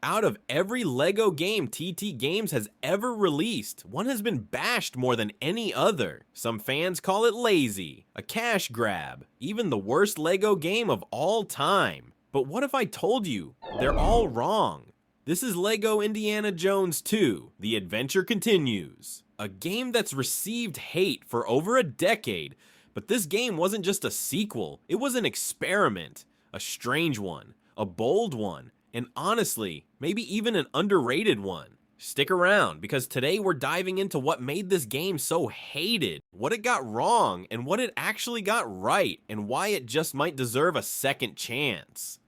Out of every LEGO game TT Games has ever released, one has been bashed more than any other. Some fans call it lazy, a cash grab, even the worst LEGO game of all time. But what if I told you they're all wrong? This is LEGO Indiana Jones 2, The Adventure Continues. A game that's received hate for over a decade, but this game wasn't just a sequel, it was an experiment. A strange one, a bold one, and honestly, maybe even an underrated one. Stick around, because today we're diving into what made this game so hated, what it got wrong, and what it actually got right, and why it just might deserve a second chance.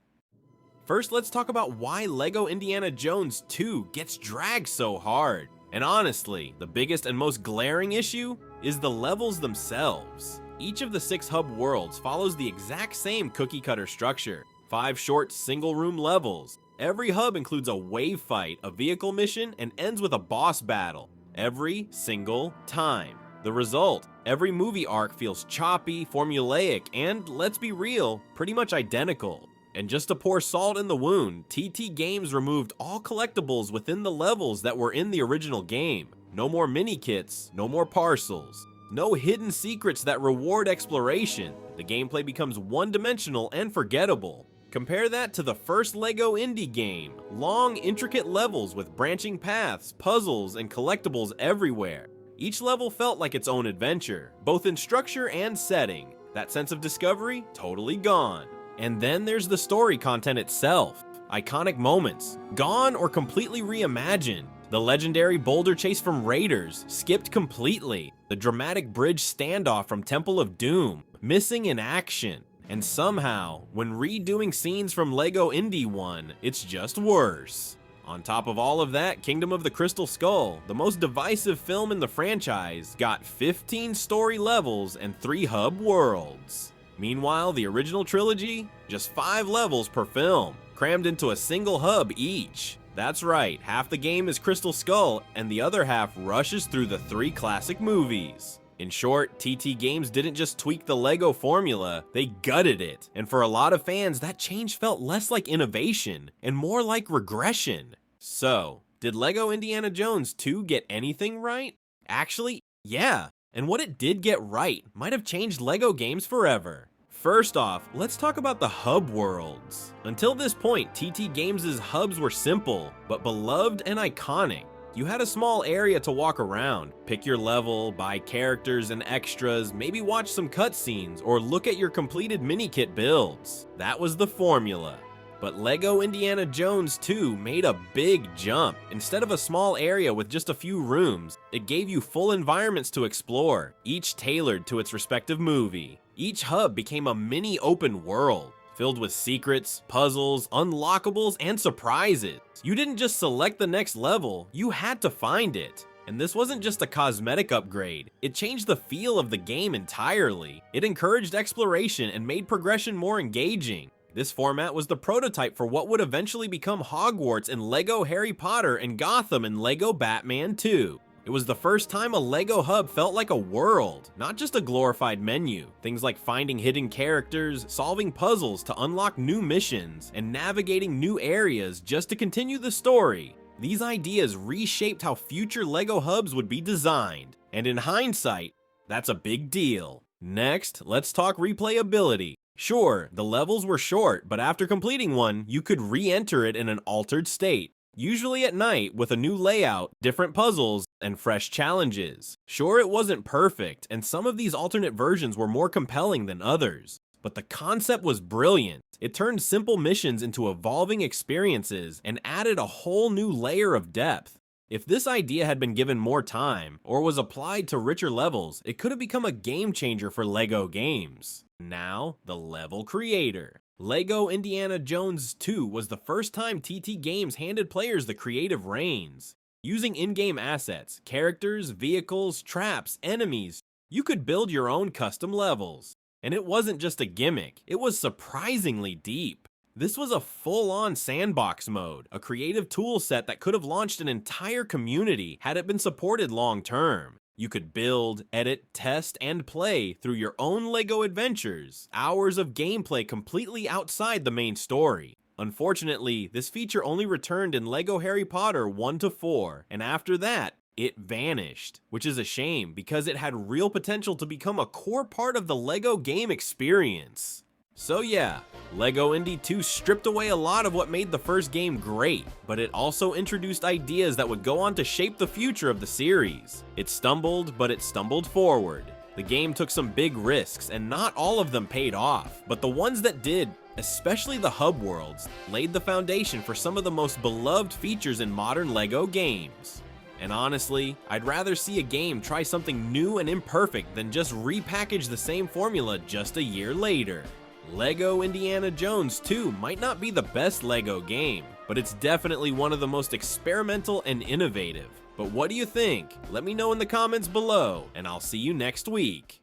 First, let's talk about why LEGO Indiana Jones 2 gets dragged so hard. And honestly, the biggest and most glaring issue is the levels themselves. Each of the 6 hub worlds follows the exact same cookie-cutter structure. 5 short single-room levels. Every hub includes a wave fight, a vehicle mission, and ends with a boss battle. Every single time. The result, every movie arc feels choppy, formulaic, and, let's be real, pretty much identical. And just to pour salt in the wound, TT Games removed all collectibles within the levels that were in the original game. No more mini-kits, no more parcels. No hidden secrets that reward exploration. The gameplay becomes one-dimensional and forgettable. Compare that to the first LEGO Indy game. Long, intricate levels with branching paths, puzzles, and collectibles everywhere. Each level felt like its own adventure, both in structure and setting. That sense of discovery, totally gone. And then there's the story content itself. Iconic moments, gone or completely reimagined. The legendary boulder chase from Raiders, skipped completely. The dramatic bridge standoff from Temple of Doom, missing in action. And somehow, when redoing scenes from LEGO Indy 1, it's just worse. On top of all of that, Kingdom of the Crystal Skull, the most divisive film in the franchise, got 15 story levels and 3 hub worlds. Meanwhile, the original trilogy, just 5 levels per film, crammed into a single hub each. That's right, half the game is Crystal Skull, and the other half rushes through the 3 classic movies. In short, TT Games didn't just tweak the LEGO formula, they gutted it. And for a lot of fans, that change felt less like innovation, and more like regression. So, did LEGO Indiana Jones 2 get anything right? Actually, yeah. And what it did get right might have changed LEGO games forever. First off, let's talk about the hub worlds. Until this point, TT Games' hubs were simple, but beloved and iconic. You had a small area to walk around, pick your level, buy characters and extras, maybe watch some cutscenes, or look at your completed mini-kit builds. That was the formula. But LEGO Indiana Jones 2 made a big jump. Instead of a small area with just a few rooms, it gave you full environments to explore, each tailored to its respective movie. Each hub became a mini open world, filled with secrets, puzzles, unlockables, and surprises. You didn't just select the next level, you had to find it. And this wasn't just a cosmetic upgrade, it changed the feel of the game entirely. It encouraged exploration and made progression more engaging. This format was the prototype for what would eventually become Hogwarts in LEGO Harry Potter and Gotham in LEGO Batman 2. It was the first time a LEGO hub felt like a world, not just a glorified menu. Things like finding hidden characters, solving puzzles to unlock new missions, and navigating new areas just to continue the story. These ideas reshaped how future LEGO hubs would be designed, and in hindsight, that's a big deal. Next, let's talk replayability. Sure, the levels were short, but after completing one, you could re-enter it in an altered state. Usually at night, with a new layout, different puzzles, and fresh challenges. Sure, it wasn't perfect, and some of these alternate versions were more compelling than others. But the concept was brilliant. It turned simple missions into evolving experiences, and added a whole new layer of depth. If this idea had been given more time, or was applied to richer levels, it could have become a game changer for LEGO games. Now, the level creator. LEGO Indiana Jones 2 was the first time TT Games handed players the creative reins. Using in-game assets, characters, vehicles, traps, enemies, you could build your own custom levels. And it wasn't just a gimmick, it was surprisingly deep. This was a full-on sandbox mode, a creative tool set that could have launched an entire community had it been supported long-term. You could build, edit, test, and play through your own LEGO adventures, hours of gameplay completely outside the main story. Unfortunately, this feature only returned in LEGO Harry Potter 1 to 4, and after that, it vanished, which is a shame because it had real potential to become a core part of the LEGO game experience. So yeah, LEGO Indy 2 stripped away a lot of what made the first game great, but it also introduced ideas that would go on to shape the future of the series. It stumbled, but it stumbled forward. The game took some big risks, and not all of them paid off, but the ones that did, especially the hub worlds, laid the foundation for some of the most beloved features in modern LEGO games. And honestly, I'd rather see a game try something new and imperfect than just repackage the same formula just a year later. LEGO Indiana Jones 2 might not be the best LEGO game, but it's definitely one of the most experimental and innovative. But what do you think? Let me know in the comments below, and I'll see you next week.